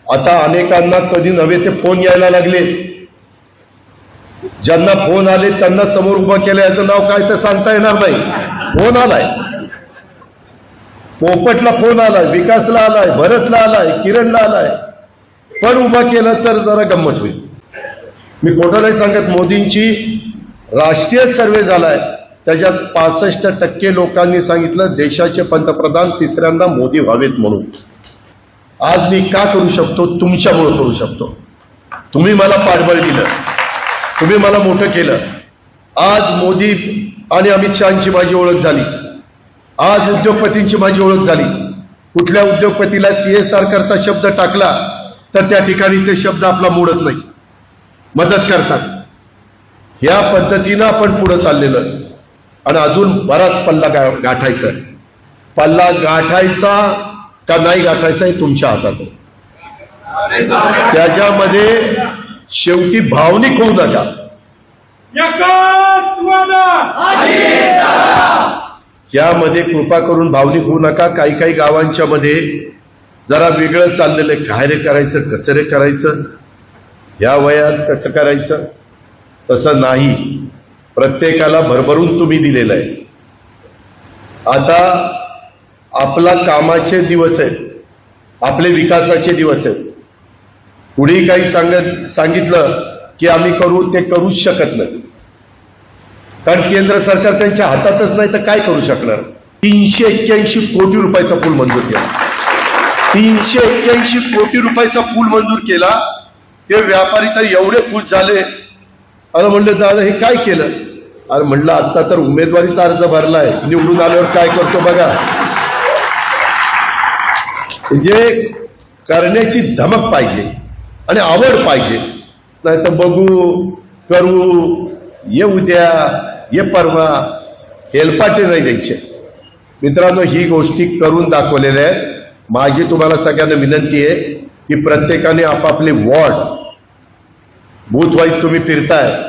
आता अनेकांना कधी नव्हे ते फोन यायला लागले. ज्यांना फोन आले त्यांना समोर उभं केलं, याचं नाव काय तर सांगता येणार नाही. फोन आलाय, पोपटला फोन आलाय, विकासला आलाय, भरतला आलाय, किरणला आलाय, पण उभा केलं तर जरा गंमत होईल. मी खोटं नाही सांगत. मोदींची राष्ट्रीय सर्वे झालाय, त्याच्यात 65% लोकांनी सांगितलं देशाचे पंतप्रधान तिसऱ्यांदा मोदी व्हावेत म्हणून. आज मी का करू शकतो? तुमच्यामुळे करू शकतो. तुम्ही मला पाठबळ दिलं, तुम्ही मला मोठं केलं. आज मोदी आणि अमित शहाची माझी ओळख झाली. आज उद्योगपतींची माझी ओळख झाली. कुठल्या उद्योगपतीला CSR करता शब्द टाकला तर त्या ठिकाणी ते शब्द आपला मोडत नाही, मदत करतात. या पद्धतीनं आपण पुढे चाललेलो आणि अजून बराच पल्ला गाठायचा. पल्ला गाठायचा का नाही गाठायचा हे तुमच्या हातात आहे. त्याच्यामध्ये शेवटी भावनिक होऊ नका. यामध्ये कृपा करून भावनिक होऊ नका. काही काही गावांच्या मध्ये जरा वेगळं चाललेलं आहे. काय रे करायचं, कसं रे करायचं, या वयात कसं करायचं, तसं नाही. प्रत्येकाला भरभरून तुम्ही दिलेलं आहे. आता आपला कामाचे दिवस आहेत, आपले विकासाचे दिवस आहेत. पुढे काही सांगितलं की आम्ही करू, ते करूच शकत नाही. कारण केंद्र सरकार त्यांच्या हातातच नाही तर काय करू शकणार. 381 कोटी रुपयाचा पूल मंजूर केला. 381 कोटी रुपयाचा पूल मंजूर केला. ते व्यापारी तर एवढे खुश झाले. अरे म्हणलं दादा हे काय केलं? अरे म्हणलं आता तर उमेदवारीचा अर्ज भरलाय, निवडून आल्यावर काय करतो बघा. म्हणजे करण्याची धमक पाहिजे आणि आवड पाहिजे. नाही तर बघू, करू, ये उद्या, ये परवा, हेलपाटे नाही द्यायचे. मित्रांनो, ही गोष्टी करून दाखवलेल्या आहेत. माझी तुम्हाला सगळ्यांना विनंती आहे की प्रत्येकाने आपापले वॉर्ड बूथ वाईज तुम्ही फिरताय,